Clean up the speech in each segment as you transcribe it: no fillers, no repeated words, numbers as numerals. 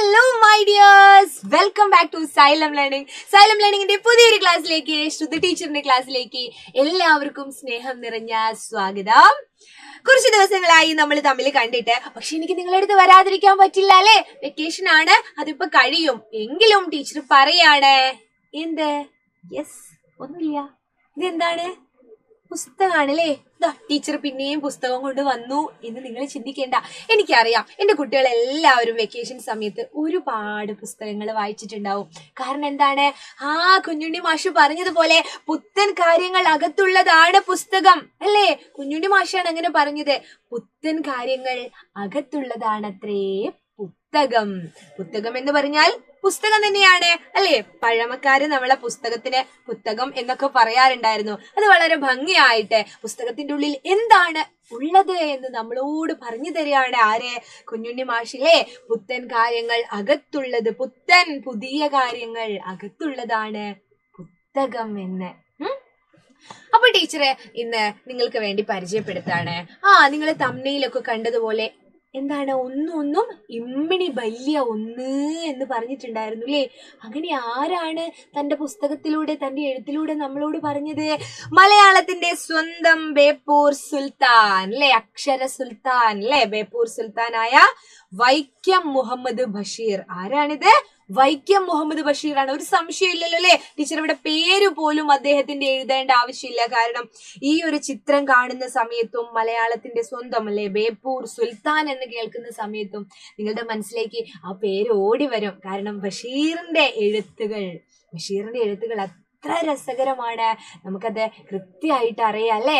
Hello my dears, welcome back to Xylem learning. Xylem ലേണിംഗിന്റെ പുതിയൊരു ക്ലാസ്സിലേക്ക്, ശ്രുതി ടീച്ചറിന്റെ ക്ലാസ്സിലേക്ക് എല്ലാവർക്കും സ്നേഹം നിറഞ്ഞ സ്വാഗതം. കുറച്ച് ദിവസങ്ങളായി നമ്മൾ തമ്മിൽ കണ്ടിട്ട്, പക്ഷെ എനിക്ക് നിങ്ങളുടെ അടുത്ത് വരാതിരിക്കാൻ പറ്റില്ല അല്ലെ. വെക്കേഷൻ ആണ്, അതിപ്പോ കഴിയും. എങ്കിലും ടീച്ചർ പറയാണ്, എന്ത്? യെസ്, ഒന്നുമില്ല. ഇതെന്താണ്? പുസ്തകമാണ് അല്ലേ. ടീച്ചർ പിന്നെയും പുസ്തകം കൊണ്ട് വന്നു എന്ന് നിങ്ങൾ ചിന്തിക്കേണ്ട. എനിക്കറിയാം, എന്റെ കുട്ടികൾ എല്ലാവരും വെക്കേഷൻ സമയത്ത് ഒരുപാട് പുസ്തകങ്ങൾ വായിച്ചിട്ടുണ്ടാവും. കാരണം എന്താണ്? കുഞ്ഞുണ്ണി മാഷ് പറഞ്ഞതുപോലെ പുത്തൻ കാര്യങ്ങൾ അകത്തുള്ളതാണ് പുസ്തകം അല്ലേ. കുഞ്ഞുണ്ണി മാഷാണ് അങ്ങനെ പറഞ്ഞത്. പുത്തൻ കാര്യങ്ങൾ അകത്തുള്ളതാണത്രേ പുസ്തകം. പുസ്തകം എന്ന് പറഞ്ഞാൽ പുസ്തകം തന്നെയാണ് അല്ലെ. പഴമക്കാര് നമ്മളെ പുസ്തകത്തിന് പുസ്തകം എന്നൊക്കെ പറയാറുണ്ടായിരുന്നു. അത് വളരെ ഭംഗിയായിട്ട് പുസ്തകത്തിന്റെ ഉള്ളിൽ എന്താണ് ഉള്ളത് എന്ന് നമ്മളോട് പറഞ്ഞു തരികയാണ് ആര്? കുഞ്ഞുണ്ണി മാഷിലെ. പുത്തൻ കാര്യങ്ങൾ അകത്തുള്ളത്, പുത്തൻ പുതിയ കാര്യങ്ങൾ അകത്തുള്ളതാണ് പുസ്തകം എന്ന്. അപ്പൊ ടീച്ചറെ ഇന്ന് നിങ്ങൾക്ക് വേണ്ടി പരിചയപ്പെടുത്താണ്. നിങ്ങൾ തംബ്നെയിലൊക്കെ കണ്ടതുപോലെ എന്താണ്, ഒന്നും ഇമ്മിണി വലിയ ഒന്ന് എന്ന് പറഞ്ഞിട്ടുണ്ടായിരുന്നു അല്ലേ. അങ്ങനെ ആരാണ് തന്റെ പുസ്തകത്തിലൂടെ, തന്റെ എഴുത്തിലൂടെ നമ്മളോട് പറഞ്ഞത്? മലയാളത്തിന്റെ സ്വന്തം ബേപ്പൂർ സുൽത്താൻ അല്ലെ, അക്ഷര സുൽത്താൻ അല്ലെ, ബേപ്പൂർ സുൽത്താനായ വൈക്കം മുഹമ്മദ് ബഷീർ. ആരാണിത്? വൈക്കം മുഹമ്മദ് ബഷീർ ആണ്. ഒരു സംശയം ഇല്ലല്ലോ അല്ലെ. ടീച്ചർ ഇവിടെ പേര് പോലും അദ്ദേഹത്തിന്റെ എഴുതേണ്ട ആവശ്യമില്ല. കാരണം ഈ ഒരു ചിത്രം കാണുന്ന സമയത്തും മലയാളത്തിന്റെ സ്വന്തം അല്ലെ ബേപ്പൂർ സുൽത്താൻ എന്ന് കേൾക്കുന്ന സമയത്തും നിങ്ങളുടെ മനസ്സിലേക്ക് ആ പേര് ഓടി വരും. കാരണം ബഷീറിന്റെ എഴുത്തുകൾ അത്ര രസകരമാണ്. നമുക്കത് കൃത്യമായിട്ട് അറിയാം അല്ലെ.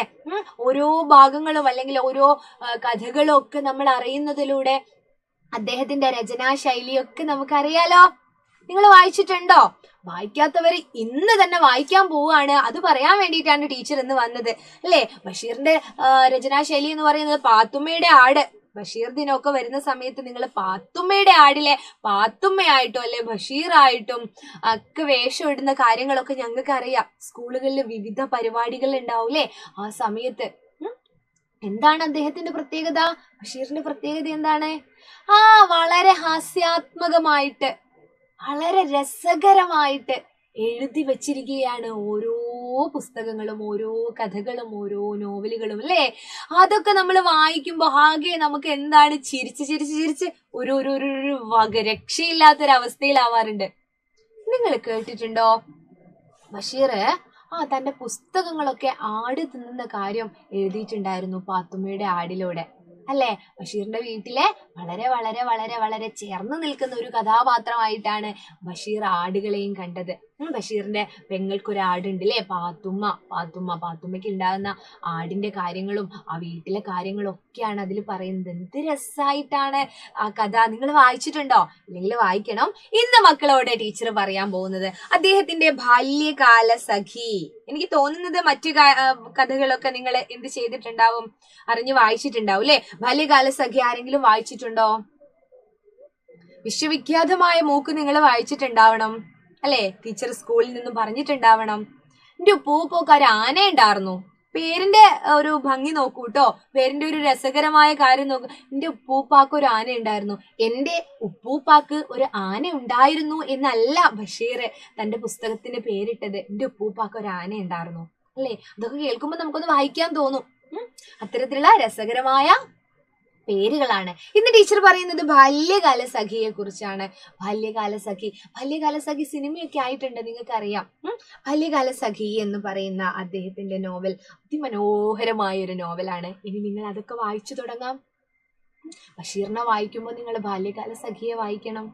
ഓരോ ഭാഗങ്ങളും അല്ലെങ്കിൽ ഓരോ കഥകളും ഒക്കെ നമ്മൾ അറിയുന്നതിലൂടെ അദ്ദേഹത്തിന്റെ രചനാ ശൈലിയൊക്കെ നമുക്കറിയാലോ. നിങ്ങൾ വായിച്ചിട്ടുണ്ടോ? വായിക്കാത്തവർ ഇന്ന് തന്നെ വായിക്കാൻ പോവുകയാണ്. അത് പറയാൻ വേണ്ടിയിട്ടാണ് ടീച്ചർ ഇന്ന് വന്നത് അല്ലേ. ബഷീറിന്റെ രചനാ ശൈലി എന്ന് പറയുന്നത് പാത്തുമ്മയുടെ ആട്. ബഷീർ ദിനമൊക്കെ വരുന്ന സമയത്ത് നിങ്ങൾ പാത്തുമ്മയുടെ ആടിലെ പാത്തുമ്മയായിട്ടും അല്ലെ ബഷീറായിട്ടും ഒക്കെ വേഷം ഇടുന്ന കാര്യങ്ങളൊക്കെ ഞങ്ങൾക്ക് അറിയാം. സ്കൂളുകളിൽ വിവിധ പരിപാടികൾ ഉണ്ടാവൂലേ ആ സമയത്ത്. എന്താണ് അദ്ദേഹത്തിന്റെ പ്രത്യേകത? ബഷീറിന്റെ പ്രത്യേകത എന്താണ്? വളരെ ഹാസ്യാത്മകമായിട്ട്, വളരെ രസകരമായിട്ട് എഴുതി വച്ചിരിക്കുകയാണ് ഓരോ പുസ്തകങ്ങളും, ഓരോ കഥകളും, ഓരോ നോവലുകളും അല്ലേ. അതൊക്കെ നമ്മൾ വായിക്കുമ്പോ ആകെ നമുക്ക് എന്താണ്, ചിരിച്ച് ഒരു രക്ഷയില്ലാത്തൊരവസ്ഥയിലാവാറുണ്ട്. നിങ്ങൾ കേട്ടിട്ടുണ്ടോ ബഷീർ തന്റെ പുസ്തകങ്ങളൊക്കെ ആട് തിന്നുന്ന കാര്യം എഴുതിയിട്ടുണ്ടായിരുന്നു പാത്തുമ്മയുടെ ആടിലൂടെ അല്ലെ. ബഷീറിന്റെ വീട്ടിലെ വളരെ വളരെ വളരെ വളരെ ചേർന്ന് നിൽക്കുന്ന ഒരു കഥാപാത്രമായിട്ടാണ് ബഷീർ ആടുകളെയും കണ്ടത്. ബഷീറിന്റെ പെങ്ങൾക്കൊരു ആടുണ്ട് അല്ലേ, പാത്തുമ്മയ്ക്ക് ഉണ്ടാകുന്ന ആടിന്റെ കാര്യങ്ങളും ആ വീട്ടിലെ കാര്യങ്ങളും ഒക്കെയാണ് അതിൽ പറയുന്നത്. എന്ത് രസമായിട്ടാണ് ആ കഥ. നിങ്ങൾ വായിച്ചിട്ടുണ്ടോ? ഇല്ലെങ്കിൽ വായിക്കണം. ഇന്ന് മക്കളോട് ടീച്ചർ പറയാൻ പോകുന്നത് അദ്ദേഹത്തിന്റെ ബാല്യകാല സഖി. എനിക്ക് തോന്നുന്നത് മറ്റു കഥകളൊക്കെ നിങ്ങൾ എന്ത് ചെയ്തിട്ടുണ്ടാവും, അറിഞ്ഞു വായിച്ചിട്ടുണ്ടാവും അല്ലെ. ബാല്യകാല സഖി ആരെങ്കിലും വായിച്ചിട്ടുണ്ടോ? വിശ്വവിഖ്യാതമായ മൂക്ക് നിങ്ങൾ വായിച്ചിട്ടുണ്ടാവണം അല്ലെ. ടീച്ചർ സ്കൂളിൽ നിന്നും പറഞ്ഞിട്ടുണ്ടാവണം. എന്റെ ഉപ്പൂപ്പൊക്കെ ഒരു ആന ഉണ്ടായിരുന്നു. പേരിന്റെ ഒരു ഭംഗി നോക്കൂ കേട്ടോ, പേരിന്റെ ഒരു രസകരമായ കാര്യം നോക്കൂ. എന്റെ ഉപ്പൂപ്പാക്ക് ഒരു ആന ഉണ്ടായിരുന്നു. എന്റെ ഉപ്പൂപ്പാക്ക് ഒരു ആന ഉണ്ടായിരുന്നു എന്നല്ല ബഷീർ തന്റെ പുസ്തകത്തിന് പേരിട്ടത്. എന്റെ ഉപ്പൂപ്പാക്ക് ഒരു ആന ഉണ്ടായിരുന്നു അല്ലെ. അതൊക്കെ കേൾക്കുമ്പോൾ നമുക്കൊന്ന് വായിക്കാൻ തോന്നും. അത്തരത്തിലുള്ള രസകരമായ പേരുകളാണ്. ഇന്ന് ടീച്ചർ പറയുന്നത് ബാല്യകാല സഖിയെ കുറിച്ചാണ്. ബാല്യകാല സഖി സിനിമയൊക്കെ ആയിട്ടുണ്ട്, നിങ്ങൾക്കറിയാം. ബാല്യകാല സഖി എന്ന് പറയുന്ന അദ്ദേഹത്തിന്റെ നോവൽ അതിമനോഹരമായ ഒരു നോവലാണ്. ഇനി നിങ്ങൾ അതൊക്കെ വായിച്ചു തുടങ്ങാം. ബഷീറിനെ വായിക്കുമ്പോൾ നിങ്ങൾ ബാല്യകാല സഖിയെ വായിക്കണം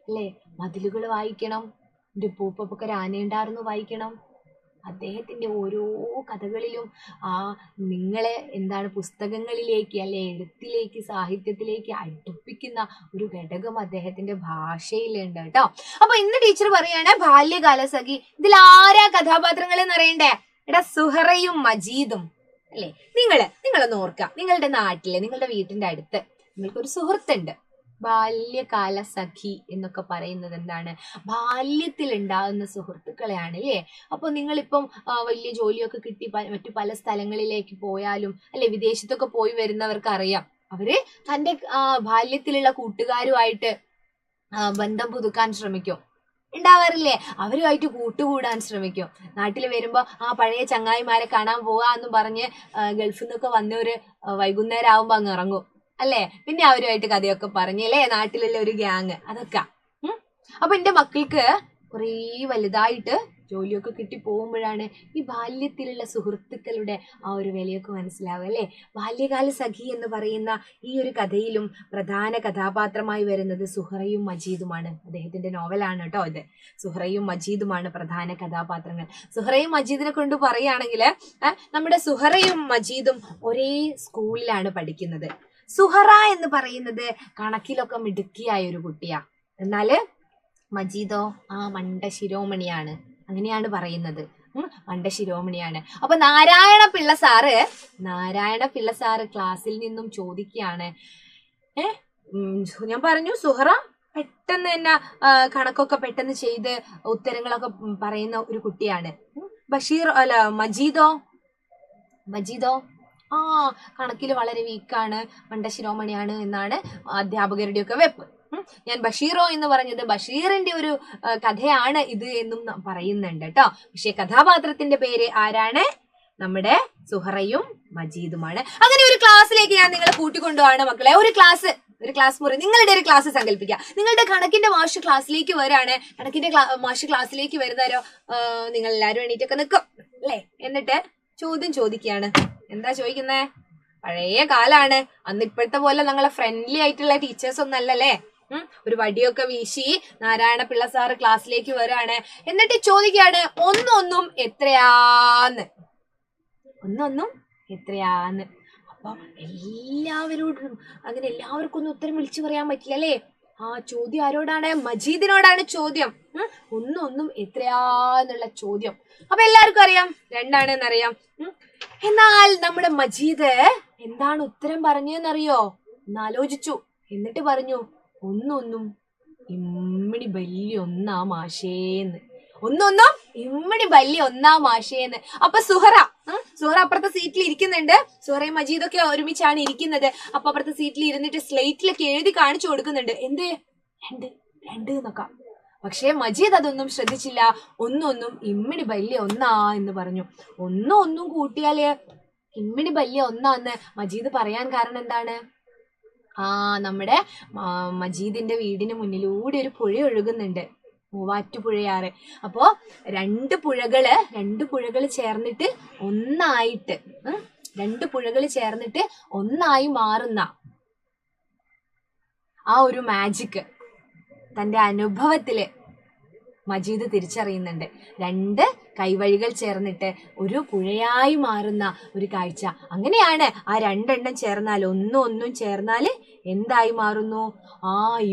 അല്ലേ. മതിലുകൾ വായിക്കണം. എൻ്റെ പൂപ്പൊക്കെ ആനയുണ്ടായിരുന്നു വായിക്കണം. അദ്ദേഹത്തിന്റെ ഓരോ കഥകളിലും നിങ്ങളെ എന്താണ് പുസ്തകങ്ങളിലേക്ക് അല്ലെ എഴുത്തിലേക്ക് സാഹിത്യത്തിലേക്ക് അടുപ്പിക്കുന്ന ഒരു ഘടകം അദ്ദേഹത്തിന്റെ ഭാഷയിലുണ്ട് കേട്ടോ. അപ്പൊ ഇന്ന് ടീച്ചർ പറയാണ് ബാല്യകാല സഖി. ഇതിൽ ആരാ കഥാപാത്രങ്ങൾ എന്ന് അറിയണ്ടേ? സുഹറയും മജീദും അല്ലെ. നിങ്ങളൊന്ന് ഓർക്കുക, നിങ്ങളുടെ നാട്ടിലെ, നിങ്ങളുടെ വീട്ടിന്റെ അടുത്ത് നിങ്ങൾക്കൊരു സുഹൃത്തുണ്ട്. ബാല്യകാല സഖി എന്നൊക്കെ പറയുന്നത് എന്താണ്? ബാല്യത്തിൽ ഉണ്ടാകുന്ന സുഹൃത്തുക്കളെയാണ് അല്ലേ. അപ്പൊ നിങ്ങളിപ്പം വലിയ ജോലിയൊക്കെ കിട്ടി മറ്റു പല സ്ഥലങ്ങളിലേക്ക് പോയാലും അല്ലെ, വിദേശത്തൊക്കെ പോയി വരുന്നവർക്ക് അറിയാം, അവര് തന്റെ ബാല്യത്തിലുള്ള കൂട്ടുകാരുമായിട്ട് ബന്ധം പുതുക്കാൻ ശ്രമിക്കും, ഉണ്ടാവാറില്ലേ? അവരുമായിട്ട് കൂട്ടുകൂടാൻ ശ്രമിക്കും. നാട്ടിൽ വരുമ്പോ പഴയ ചങ്ങായിമാരെ കാണാൻ പോവാന്ന് പറഞ്ഞ് ഗൾഫിൽ നിന്നൊക്കെ വന്നവര് വൈകുന്നേരം ആവുമ്പോ അങ്ങ് ഇറങ്ങും അല്ലേ. പിന്നെ അവരുമായിട്ട് കഥയൊക്കെ പറഞ്ഞല്ലേ, നാട്ടിലുള്ള ഒരു ഗ്യാങ് അതൊക്കെ. അപ്പൊ എന്റെ മക്കൾക്ക് കുറേ വലുതായിട്ട് ജോലിയൊക്കെ കിട്ടി പോകുമ്പോഴാണ് ഈ ബാല്യത്തിലുള്ള സുഹൃത്തുക്കളുടെ ആ ഒരു വിലയൊക്കെ മനസ്സിലാവുക അല്ലേ. ബാല്യകാല സഖി എന്ന് പറയുന്ന ഈ ഒരു കഥയിലും പ്രധാന കഥാപാത്രമായി വരുന്നത് സുഹറയും മജീദുമാണ്. അദ്ദേഹത്തിന്റെ നോവലാണ് കേട്ടോ ഇത്. സുഹറയും മജീദുമാണ് പ്രധാന കഥാപാത്രങ്ങൾ. സുഹറയും മജീദിനെ കൊണ്ട് പറയുകയാണെങ്കിൽ നമ്മുടെ സുഹറയും മജീദും ഒരേ സ്കൂളിലാണ് പഠിക്കുന്നത്. സുഹറ എന്ന് പറയുന്നത് കണക്കിലൊക്കെ മിടുക്കിയായ ഒരു കുട്ടിയാ. എന്നാല് മജീദോ മണ്ട ശിരോമണിയാണ്, അങ്ങനെയാണ് പറയുന്നത്. മണ്ട ശിരോമണിയാണ്. അപ്പൊ നാരായണ പിള്ള സാറ് ക്ലാസ്സിൽ നിന്നും ചോദിക്കുകയാണ്, ഞാൻ പറഞ്ഞു സുഹറ പെട്ടെന്ന് തന്നെ കണക്കൊക്കെ പെട്ടെന്ന് ചെയ്ത് ഉത്തരങ്ങളൊക്കെ പറയുന്ന ഒരു കുട്ടിയാണ്. മജീദോ കണക്കിൽ വളരെ വീക്കാണ്, മണ്ട ശിരോമണിയാണ് എന്നാണ് അധ്യാപകരുടെയൊക്കെ വെപ്പ്. ഞാൻ ബഷീറോ എന്ന് പറഞ്ഞത് ബഷീറിന്റെ ഒരു കഥയാണ് ഇത് എന്നും പറയുന്നുണ്ട് കേട്ടോ. പക്ഷെ കഥാപാത്രത്തിന്റെ പേര് ആരാണ്? നമ്മുടെ സുഹറയും മജീദുമാണ്. അങ്ങനെ ഒരു ക്ലാസ്സിലേക്ക് ഞാൻ നിങ്ങളെ കൂട്ടിക്കൊണ്ടുപോവാണ് മക്കളെ. ഒരു ക്ലാസ് മുറി, നിങ്ങളുടെ ഒരു ക്ലാസ് സങ്കല്പിക്കുക. നിങ്ങളുടെ കണക്കിന്റെ മാഷ് ക്ലാസ്സിലേക്ക് വരാണ്. കണക്കിന്റെ മാഷ് ക്ലാസ്സിലേക്ക് വരുന്നവരോ നിങ്ങൾ എല്ലാവരും എണീറ്റൊക്കെ നിൽക്കും അല്ലേ. എന്നിട്ട് ചോദ്യം ചോദിക്കുകയാണ്. എന്താ ചോദിക്കുന്നേ? പഴയ കാലാണ്. അന്ന് ഇപ്പോഴത്തെ പോലെ ഞങ്ങളെ ഫ്രണ്ട്ലി ആയിട്ടുള്ള ടീച്ചേഴ്സ് ഒന്നും അല്ലല്ലേ. ഒരു വടിയൊക്കെ വീശി നാരായണ പിള്ള സാറ് ക്ലാസ്സിലേക്ക് വരാണ്. എന്നിട്ട് ചോദിക്കുകയാണ്, ഒന്നൊന്നും എത്രയാന്ന്. അപ്പൊ എല്ലാവരോടും അങ്ങനെ എല്ലാവർക്കും ഒന്നും ഉത്തരം വിളിച്ചു പറയാൻ പറ്റില്ല അല്ലേ. ചോദ്യം ആരോടാണ്? മജീദിനോടാണ് ചോദ്യം. ഒന്നൊന്നും എത്രയാന്നുള്ള ചോദ്യം. അപ്പൊ എല്ലാവർക്കും അറിയാം 2 ആണെന്നറിയാം. എന്നാൽ നമ്മുടെ മജീദ് എന്താണ് ഉത്തരം പറഞ്ഞതെന്നറിയോ? എന്നാലോചിച്ചു. എന്നിട്ട് പറഞ്ഞു, ഒന്നൊന്നും ഇമ്മിണി വലിയ ഒന്നാ മാഷേന്ന്. അപ്പൊ സുഹറ അപ്പുറത്തെ സീറ്റിൽ ഇരിക്കുന്നുണ്ട്. സുഹറയും മജീദൊക്കെ ഒരുമിച്ചാണ് ഇരിക്കുന്നത്. അപ്പൊ അപ്പുറത്തെ സീറ്റിൽ ഇരുന്നിട്ട് സ്ലേറ്റിലൊക്കെ എഴുതി കാണിച്ചു കൊടുക്കുന്നുണ്ട്. എന്ത്? 2 എന്നൊക്കെ. പക്ഷെ മജീദ് അതൊന്നും ശ്രദ്ധിച്ചില്ല. ഒന്നൊന്നും ഇമ്മിണി വലിയ ഒന്നാ എന്ന് പറഞ്ഞു. ഒന്നും കൂട്ടിയാല് ഇമ്മിണി വലിയ ഒന്നാന്ന് മജീദ് പറയാൻ കാരണം എന്താണ്? നമ്മുടെ മജീദിന്റെ വീടിന് മുന്നിലൂടെ ഒരു പുഴ ഒഴുകുന്നുണ്ട്, മൂവാറ്റുപുഴയാറ്. അപ്പോ 2 പുഴകള് ചേർന്നിട്ട് ഒന്നായി മാറുന്ന ആ ഒരു മാജിക് തന്റെ അനുഭവത്തില് മജീദ് തിരിച്ചറിയുന്നുണ്ട്. 2 കൈവഴികൾ ചേർന്നിട്ട് ഒരു പുഴയായി മാറുന്ന ഒരു കാഴ്ച. അങ്ങനെയാണ് ആ 2 എണ്ണം ചേർന്നാൽ, ഒന്നും ചേർന്നാല് എന്തായി മാറുന്നു?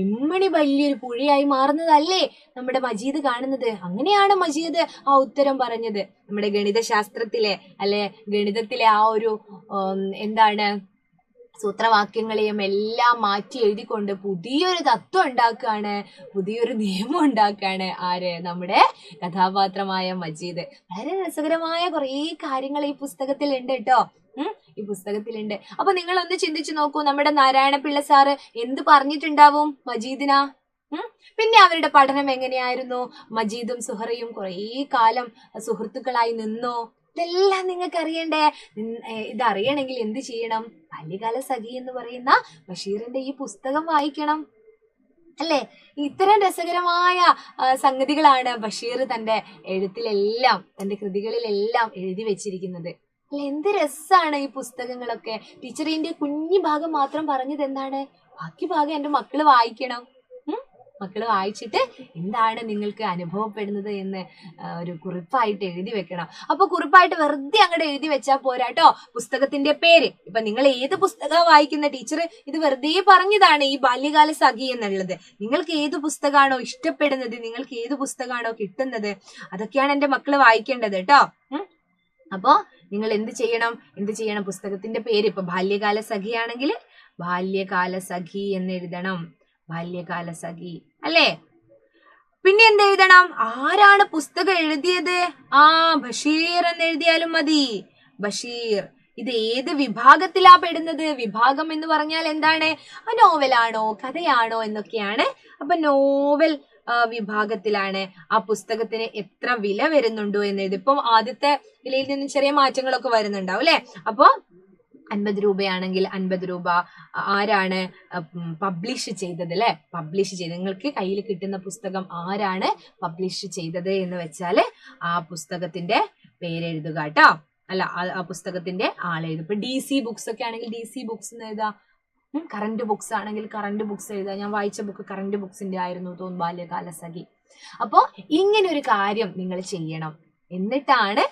ഇമ്മണി വലിയൊരു പുഴയായി മാറുന്നതല്ലേ നമ്മുടെ മജീദ് കാണുന്നത്. അങ്ങനെയാണ് മജീദ് ആ ഉത്തരം പറഞ്ഞത്. നമ്മുടെ ഗണിതശാസ്ത്രത്തിലെ ഗണിതത്തിലെ ആ ഒരു എന്താണ് സൂത്രവാക്യങ്ങളെയും എല്ലാം മാറ്റി എഴുതിക്കൊണ്ട് പുതിയൊരു തത്വം ഉണ്ടാക്കുകയാണ്, പുതിയൊരു നിയമം ഉണ്ടാക്കുകയാണ്. നമ്മുടെ കഥാപാത്രമായ മജീദ്. വളരെ രസകരമായ കുറേ കാര്യങ്ങൾ ഈ പുസ്തകത്തിലുണ്ട് കേട്ടോ. ഈ പുസ്തകത്തിലുണ്ട്. അപ്പൊ നിങ്ങളൊന്ന് ചിന്തിച്ചു നോക്കൂ, നമ്മുടെ നാരായണ പിള്ള സാറ് എന്ത് പറഞ്ഞിട്ടുണ്ടാവും മജീദിന? പിന്നെ അവരുടെ പഠനം എങ്ങനെയായിരുന്നു? മജീദും സുഹറയും കുറേ കാലം സുഹൃത്തുക്കളായി നിന്നോ? ഇതെല്ലാം നിങ്ങൾക്ക് അറിയണ്ടേ? ഇതറിയണമെങ്കിൽ എന്ത് ചെയ്യണം? ബാല്യകാല സഖി എന്ന് പറയുന്ന ബഷീറിന്റെ ഈ പുസ്തകം വായിക്കണം അല്ലേ. ഇത്തരം രസകരമായ സംഗതികളാണ് ബഷീർ തന്റെ എഴുത്തിലെല്ലാം, തന്റെ കൃതികളിലെല്ലാം എഴുതി വെച്ചിരിക്കുന്നത്. അല്ലെ, എന്ത് രസാണ് ഈ പുസ്തകങ്ങളൊക്കെ. ടീച്ചർ ഇതിന്റെ കുഞ്ഞു ഭാഗം മാത്രം പറഞ്ഞത് എന്താണ്? ബാക്കി ഭാഗം എന്റെ മക്കള് വായിക്കണം. മക്കള് വായിച്ചിട്ട് എന്താണ് നിങ്ങൾക്ക് അനുഭവപ്പെടുന്നത് എന്ന് ഒരു കുറിപ്പായിട്ട് എഴുതി വെക്കണം. അപ്പൊ കുറിപ്പായിട്ട് വെറുതെ അങ്ങോട്ട് എഴുതി വെച്ചാൽ പോരാട്ടോ. പുസ്തകത്തിന്റെ പേര്, ഇപ്പൊ നിങ്ങൾ ഏത് പുസ്തകം വായിക്കുന്ന, ടീച്ചർ ഇത് വെറുതെ പറഞ്ഞതാണ് ഈ ബാല്യകാല സഖി എന്നുള്ളത്. നിങ്ങൾക്ക് ഏത് പുസ്തകമാണോ ഇഷ്ടപ്പെടുന്നത്, നിങ്ങൾക്ക് ഏത് പുസ്തകമാണോ കിട്ടുന്നത്, അതൊക്കെയാണ് എന്റെ മക്കള് വായിക്കേണ്ടത് കേട്ടോ. അപ്പോ നിങ്ങൾ എന്ത് ചെയ്യണം? പുസ്തകത്തിന്റെ പേര് ഇപ്പൊ ബാല്യകാല സഖി ആണെങ്കിൽ ബാല്യകാല സഖി എന്ന് എഴുതണം. ബാല്യകാല സഖി അല്ലേ. പിന്നെ എന്ത് എഴുതണം? ആരാണ് പുസ്തകം എഴുതിയത്? ബഷീർ എന്ന് എഴുതിയാലും മതി. ബഷീർ ഇത് ഏത് വിഭാഗത്തിലാ പെടുന്നത്? വിഭാഗം എന്ന് പറഞ്ഞാൽ എന്താണ്? നോവലാണോ കഥയാണോ എന്നൊക്കെയാണ്. അപ്പൊ നോവൽ വിഭാഗത്തിലാണ്. ആ പുസ്തകത്തിന് എത്ര വില വരുന്നുണ്ടോ എന്ന് എഴുതി. ഇപ്പം ആദ്യത്തെ വിലയിൽ നിന്ന് ചെറിയ മാറ്റങ്ങളൊക്കെ വരുന്നുണ്ടാവും അല്ലെ. അപ്പൊ 50 രൂപയാണെങ്കിൽ 50 രൂപ. ആരാണ് പബ്ലിഷ് ചെയ്തത് അല്ലെ? പബ്ലിഷ് ചെയ്ത് നിങ്ങൾക്ക് കയ്യിൽ കിട്ടുന്ന പുസ്തകം ആരാണ് പബ്ലിഷ് ചെയ്തത് എന്ന് വെച്ചാല് ആ പുസ്തകത്തിന്റെ പേരെഴുതുക കേട്ടോ. അല്ല, ആ പുസ്തകത്തിന്റെ ആളെഴുതും. ഇപ്പൊ DC ബുക്സ് ഒക്കെ ആണെങ്കിൽ DC ബുക്സ് എന്ന് എഴുതാ. കറന്റ് ബുക്സ് ആണെങ്കിൽ കറന്റ് ബുക്സ് എഴുതാ. ഞാൻ വായിച്ച ബുക്ക് കറന്റ് ബുക്സിന്റെ ആയിരുന്നു തോന്നുന്നു, ബാല്യകാലസഖി. അപ്പോ ഇങ്ങനെ ഒരു കാര്യം നിങ്ങൾ ചെയ്യണം. എന്നിട്ടാണ്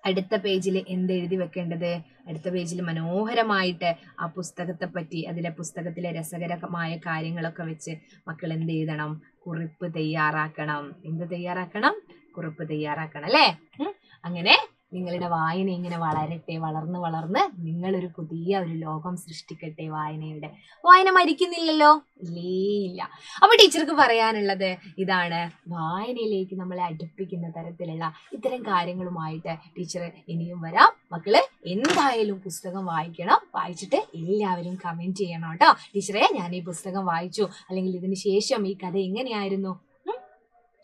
അടുത്ത പേജിൽ എന്തെഴുതി വെക്കേണ്ടത്? അടുത്ത പേജിൽ മനോഹരമായിട്ട് ആ പുസ്തകത്തെ പറ്റി, അതിലെ പുസ്തകത്തിലെ രസകരമായ കാര്യങ്ങളൊക്കെ വെച്ച് മക്കൾ എന്ത് എഴുതണം? കുറിപ്പ് തയ്യാറാക്കണം. എന്ത് തയ്യാറാക്കണം? കുറിപ്പ് തയ്യാറാക്കണം അല്ലേ? അങ്ങനെ നിങ്ങളുടെ വായന ഇങ്ങനെ വളരട്ടെ. വളർന്ന് വളർന്ന് നിങ്ങളൊരു പുതിയ ഒരു ലോകം സൃഷ്ടിക്കട്ടെ വായനയുടെ. വായന മരിക്കുന്നില്ലല്ലോ, ഇല്ല. അപ്പൊ ടീച്ചർക്ക് പറയാനുള്ളത് ഇതാണ്. വായനയിലേക്ക് നമ്മളെ അടുപ്പിക്കുന്ന തരത്തിലുള്ള ഇത്തരം കാര്യങ്ങളുമായിട്ട് ടീച്ചർ ഇനിയും വരാം. മക്കള് എന്തായാലും പുസ്തകം വായിക്കണം. വായിച്ചിട്ട് എല്ലാവരും കമന്റ് ചെയ്യണം കേട്ടോ. ടീച്ചറെ, ഞാൻ ഈ പുസ്തകം വായിച്ചു, അല്ലെങ്കിൽ ഇതിന് ശേഷം ഈ കഥ എങ്ങനെയായിരുന്നു.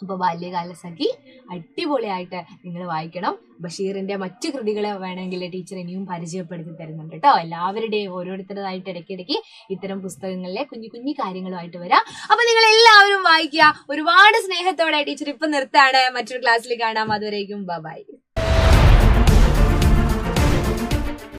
അപ്പൊ ബാല്യകാലസഖി അടിപൊളിയായിട്ട് നിങ്ങൾ വായിക്കണം. ബഷീറിന്റെ മറ്റു കൃതികളെ വേണമെങ്കിൽ ടീച്ചർ ഇനിയും പരിചയപ്പെടുത്തി തരുന്നുണ്ട് കേട്ടോ. എല്ലാവരുടെയും ഓരോരുത്തരുടേതായിട്ട് ഇടയ്ക്കിടയ്ക്ക് ഇത്തരം പുസ്തകങ്ങളിലെ കുഞ്ഞു കുഞ്ഞു കാര്യങ്ങളുമായിട്ട് വരാം. അപ്പൊ നിങ്ങൾ എല്ലാവരും വായിക്കുക. ഒരുപാട് സ്നേഹത്തോടെ ടീച്ചർ ഇപ്പൊ നിർത്താണ്. മറ്റൊരു ക്ലാസ്സിൽ കാണാം. അതുവരേക്കും ബൈ.